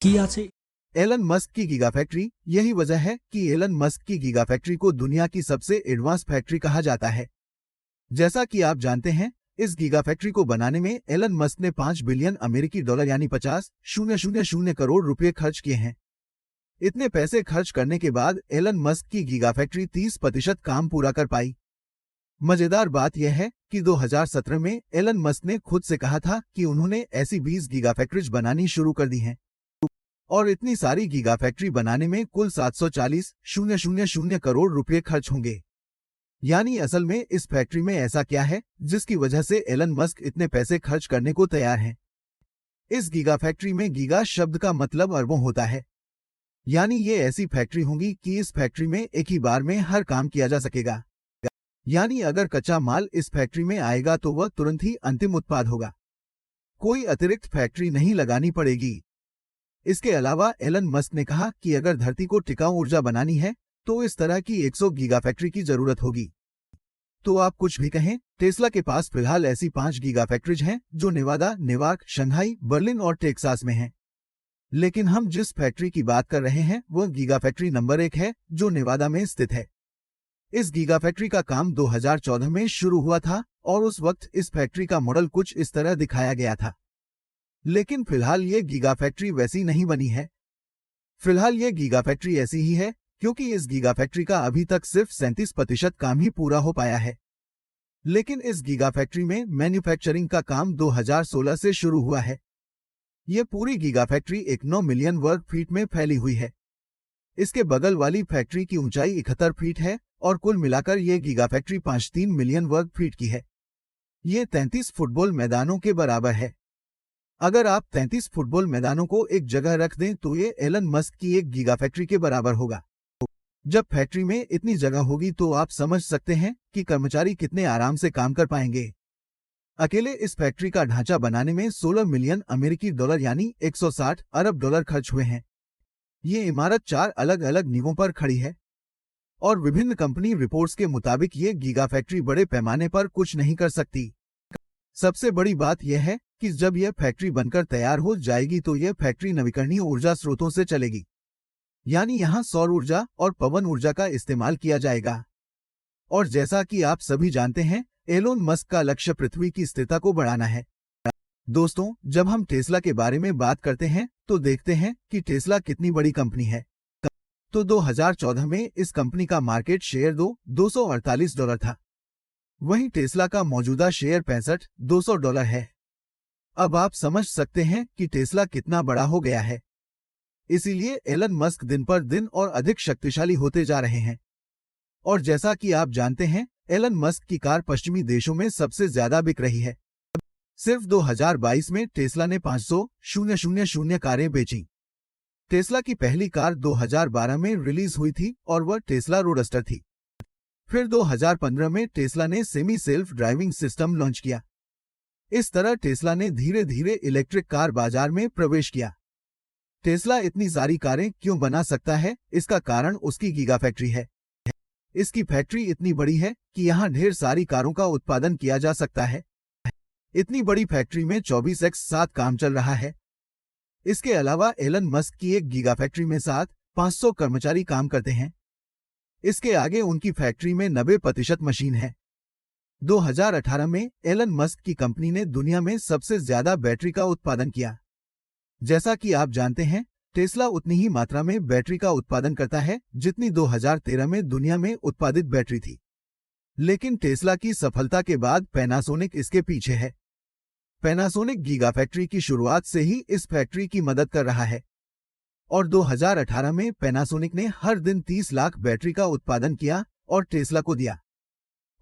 की আছে। Elon Musk की गीगा फैक्ट्री। यही वजह है कि एलन मस्क की गीगा फैक्ट्री को दुनिया की सबसे एडवांस फैक्ट्री कहा जाता है। जैसा कि आप जानते हैं, इस गीगा फैक्ट्री को बनाने में एलन मस्क ने 5 बिलियन अमेरिकी डॉलर यानी 50,000 करोड़ रुपए खर्च किए हैं। इतने पैसे खर्च करने के बाद एलन मस्क की गीगा फैक्ट्री 30% काम पूरा कर पाई। मजेदार बात यह है कि 2017 में एलन मस्क ने खुद से कहा था कि उन्होंने ऐसी 20 गीगा फैक्ट्रीज बनानी शुरू कर दी हैं और इतनी सारी गीगा फैक्ट्री बनाने में कुल 740,000 करोड़ रुपए खर्च होंगे। यानी असल में इस फैक्ट्री में ऐसा क्या है जिसकी वजह से एलन मस्क इतने पैसे खर्च करने को तैयार हैं। इस गीगा फैक्ट्री में गीगा शब्द का मतलब अरबों होता है। यानी ये ऐसी फैक्ट्री होंगी कि इस फैक्ट्री में एक ही बार में हर काम किया जा सकेगा। यानी अगर कच्चा माल इस फैक्ट्री में आएगा तो वह तुरंत ही अंतिम उत्पाद होगा, कोई अतिरिक्त फैक्ट्री नहीं लगानी पड़ेगी। इसके अलावा एलन मस्क ने कहा कि अगर धरती को टिकाऊ ऊर्जा बनानी है तो इस तरह की 100 गीगा फैक्ट्री की जरूरत होगी। तो आप कुछ भी कहें, टेस्ला के पास फिलहाल ऐसी 5 गीगा फैक्ट्रीज हैं जो नेवादा, नेवार्क, शंघाई, बर्लिन और टेक्सास में हैं। लेकिन हम जिस फैक्ट्री की बात कर रहे हैं वह गीगा फैक्ट्री नंबर 1 है जो नेवादा में स्थित है। इस गीगा फैक्ट्री का काम 2014 में शुरू हुआ था और उस वक्त इस फैक्ट्री का मॉडल कुछ इस तरह दिखाया गया था। लेकिन फिलहाल ये गीगा फैक्ट्री वैसी नहीं बनी है। फिलहाल ये गीगा फैक्ट्री ऐसी ही है क्योंकि इस गीगा फैक्ट्री का अभी तक सिर्फ 37% काम ही पूरा हो पाया है। लेकिन इस गीगा फैक्ट्री में मैन्युफैक्चरिंग का काम 2016 से शुरू हुआ है। यह पूरी गीगा फैक्ट्री 9 मिलियन वर्ग फीट में फैली हुई है। इसके बगल वाली फैक्ट्री की ऊंचाई 71 फीट है और कुल मिलाकर यह गीगा फैक्ट्री 5-3 मिलियन वर्ग फीट की है। ये 33 फुटबॉल मैदानों के बराबर है। अगर आप 33 फुटबॉल मैदानों को एक जगह रख दें तो ये एलन मस्क की एक गीगा फैक्ट्री के बराबर होगा। जब फैक्ट्री में इतनी जगह होगी तो आप समझ सकते हैं कि कर्मचारी कितने आराम से काम कर पाएंगे। अकेले इस फैक्ट्री का ढांचा बनाने में 16 मिलियन अमेरिकी डॉलर यानी 160 अरब डॉलर खर्च हुए हैं। ये इमारत 4 अलग अलग नींवों पर खड़ी है और विभिन्न कंपनी रिपोर्ट्स के मुताबिक ये गीगा फैक्ट्री बड़े पैमाने पर कुछ नहीं कर सकती। सबसे बड़ी बात यह है कि जब यह फैक्ट्री बनकर तैयार हो जाएगी तो यह फैक्ट्री नवीकरणीय ऊर्जा स्रोतों से चलेगी। यानी यहाँ सौर ऊर्जा और पवन ऊर्जा का इस्तेमाल किया जाएगा। और जैसा कि आप सभी जानते हैं, एलोन मस्क का लक्ष्य पृथ्वी की स्थिरता को बढ़ाना है। दोस्तों, जब हम टेस्ला के बारे में बात करते हैं तो देखते हैं कि टेस्ला कितनी बड़ी कंपनी है। तो 2014 में इस कंपनी का मार्केट शेयर $248 था। वहीं टेस्ला का मौजूदा शेयर $65-200 है। अब आप समझ सकते हैं कि टेस्ला कितना बड़ा हो गया है। इसीलिए एलन मस्क दिन पर दिन और अधिक शक्तिशाली होते जा रहे हैं। और जैसा कि आप जानते हैं, एलन मस्क की कार पश्चिमी देशों में सबसे ज्यादा बिक रही है। सिर्फ 2022 में टेस्ला ने 500,000 कारें बेची। टेस्ला की पहली कार 2012 में रिलीज हुई थी और वह टेस्ला रोडस्टर थी। फिर 2015 में टेस्ला ने semi self driving system launch किया। इस तरह टेस्ला ने धीरे धीरे इलेक्ट्रिक कार बाजार में प्रवेश किया। टेस्ला इतनी सारी कारें क्यों बना सकता है, इसका कारण उसकी गीगा फैक्ट्री है। इसकी फैक्ट्री इतनी बड़ी है कि यहाँ ढेर सारी कारों का उत्पादन किया जा सकता है। इतनी बड़ी फैक्ट्री में 24/7 काम चल रहा है। इसके अलावा एलन मस्क की एक गीगा फैक्ट्री में 500 कर्मचारी काम करते हैं। इसके आगे उनकी फैक्ट्री में 90% मशीन है। 2018 में एलन मस्क की कंपनी ने दुनिया में सबसे ज्यादा बैटरी का उत्पादन किया। जैसा कि आप जानते हैं, टेस्ला उतनी ही मात्रा में बैटरी का उत्पादन करता है जितनी 2013 में दुनिया में उत्पादित बैटरी थी। लेकिन टेस्ला की सफलता के बाद पैनासोनिक इसके पीछे है। पैनासोनिक गीगा फैक्ट्री की शुरुआत से ही इस फैक्ट्री की मदद कर रहा है और 2018 में पैनासोनिक ने हर दिन 30 लाख बैटरी का उत्पादन किया और टेस्ला को दिया।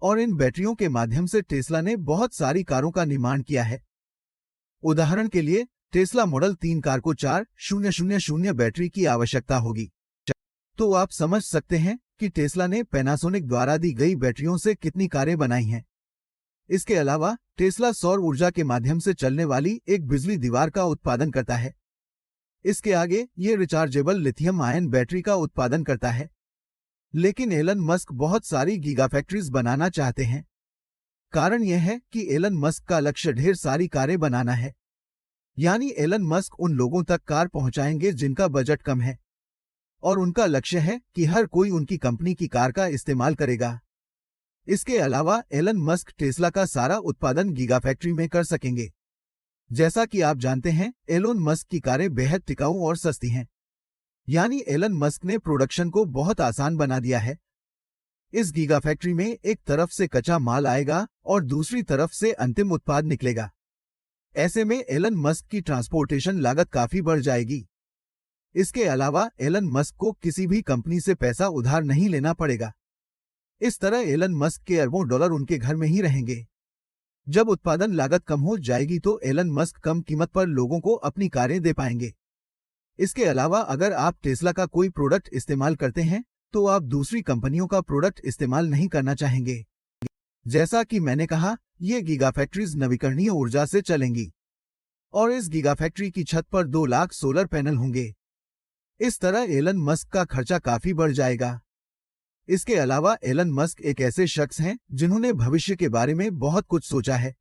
और इन बैटरियों के माध्यम से टेस्ला ने बहुत सारी कारों का निर्माण किया है। उदाहरण के लिए टेस्ला मॉडल 3 कार को 4000 बैटरी की आवश्यकता होगी। तो आप समझ सकते हैं कि टेस्ला ने पैनासोनिक द्वारा दी गई बैटरियों से कितनी कारें बनाई हैं। इसके अलावा टेस्ला सौर ऊर्जा के माध्यम से चलने वाली एक बिजली दीवार का उत्पादन करता है। इसके आगे ये रिचार्जेबल लिथियम आयन बैटरी का उत्पादन करता है। लेकिन एलन मस्क बहुत सारी गीगा फैक्ट्रीज बनाना चाहते हैं। कारण यह है कि एलन मस्क का लक्ष्य ढेर सारी कारें बनाना है। यानी एलन मस्क उन लोगों तक कार पहुंचाएंगे जिनका बजट कम है और उनका लक्ष्य है कि हर कोई उनकी कंपनी की कार का इस्तेमाल करेगा। इसके अलावा एलन मस्क टेस्ला का सारा उत्पादन गीगा फैक्ट्री में कर सकेंगे। जैसा कि आप जानते हैं, एलोन मस्क की कारें बेहद टिकाऊ और सस्ती हैं। यानी एलन मस्क ने प्रोडक्शन को बहुत आसान बना दिया है। इस गीगा फैक्ट्री में एक तरफ से कच्चा माल आएगा और दूसरी तरफ से अंतिम उत्पाद निकलेगा। ऐसे में एलन मस्क की ट्रांसपोर्टेशन लागत काफी बढ़ जाएगी। इसके अलावा एलन मस्क को किसी भी कंपनी से पैसा उधार नहीं लेना पड़ेगा। इस तरह एलन मस्क के अरबों डॉलर उनके घर में ही रहेंगे। जब उत्पादन लागत कम हो जाएगी तो एलन मस्क कम कीमत पर लोगों को अपनी कारें दे पाएंगे। इसके अलावा अगर आप टेस्ला का कोई प्रोडक्ट इस्तेमाल करते हैं तो आप दूसरी कंपनियों का प्रोडक्ट इस्तेमाल नहीं करना चाहेंगे। जैसा कि मैंने कहा, ये गीगा फैक्ट्रीज नवीकरणीय ऊर्जा से चलेंगी और इस गीगा फैक्ट्री की छत पर 2 लाख सोलर पैनल होंगे। इस तरह एलन मस्क का खर्चा काफी बढ़ जाएगा। इसके अलावा एलन मस्क एक ऐसे शख्स हैं जिन्होंने भविष्य के बारे में बहुत कुछ सोचा है।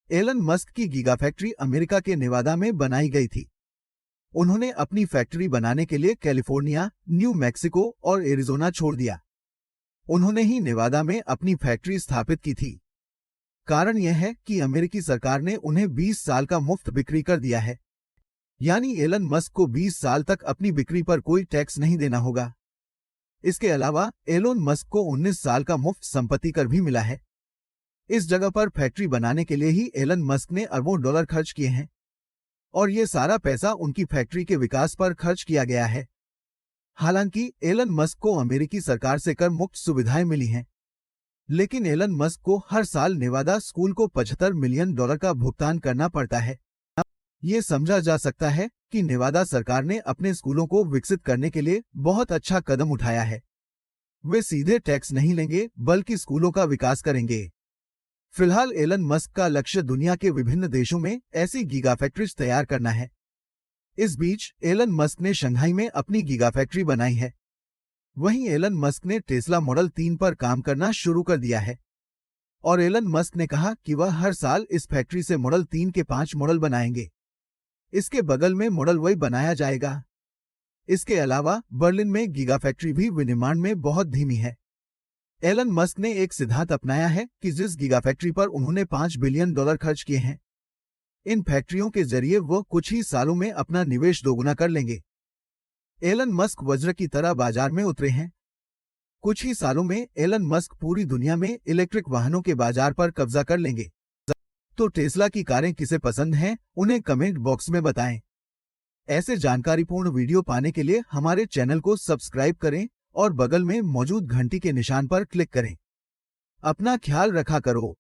एलन मस्क की गीगा फैक्ट्री अमेरिका के नेवादा में बनाई गई थी। उन्होंने अपनी फैक्ट्री बनाने के लिए कैलिफोर्निया, न्यू मैक्सिको और एरिजोना छोड़ दिया। उन्होंने ही नेवादा में अपनी फैक्ट्री स्थापित की थी। कारण यह है कि अमेरिकी सरकार ने उन्हें 20 साल का मुफ्त बिक्री कर दिया है। यानी एलन मस्क को 20 साल तक अपनी बिक्री पर कोई टैक्स नहीं देना होगा। इसके अलावा एलोन मस्क को 19 साल का मुफ्त संपत्ति कर भी मिला है। इस जगह पर फैक्ट्री बनाने के लिए ही एलन मस्क ने अरबों डॉलर खर्च किए हैं और ये सारा पैसा उनकी फैक्ट्री के विकास पर खर्च किया गया है। हालांकि एलन मस्क को अमेरिकी सरकार से कर मुक्त सुविधाएं मिली हैं, लेकिन एलन मस्क को हर साल नेवादा स्कूल को $75 मिलियन का भुगतान करना पड़ता है। ये समझा जा सकता है कि नेवादा सरकार ने अपने स्कूलों को विकसित करने के लिए बहुत अच्छा कदम उठाया है। वे सीधे टैक्स नहीं लेंगे बल्कि स्कूलों का विकास करेंगे। फिलहाल एलन मस्क का लक्ष्य दुनिया के विभिन्न देशों में ऐसी गीगा फैक्ट्रीज तैयार करना है। इस बीच एलन मस्क ने शंघाई में अपनी गीगा फैक्ट्री बनाई है। वहीं एलन मस्क ने टेस्ला मॉडल 3 पर काम करना शुरू कर दिया है और एलन मस्क ने कहा कि वह हर साल इस फैक्ट्री से मॉडल 3 के 5 मॉडल बनाएंगे। इसके बगल में मॉडल वाई बनाया जाएगा। इसके अलावा बर्लिन में गीगा फैक्ट्री भी विनिर्माण में बहुत धीमी है। एलन मस्क ने एक सिद्धांत अपनाया है कि जिस गीगा फैक्ट्री पर उन्होंने $5 बिलियन खर्च किए हैं, इन फैक्ट्रियों के जरिए वो कुछ ही सालों में अपना निवेश दोगुना कर लेंगे। एलन मस्क वज्र की तरह बाजार में उतरे हैं। कुछ ही सालों में एलन मस्क पूरी दुनिया में इलेक्ट्रिक वाहनों के बाजार पर कब्जा कर लेंगे। तो टेस्ला की कारें किसे पसंद हैं, उन्हें कमेंट बॉक्स में बताएं। ऐसे जानकारीपूर्ण वीडियो पाने के लिए हमारे चैनल को सब्सक्राइब करें और बगल में मौजूद घंटी के निशान पर क्लिक करें। अपना ख्याल रखा करो।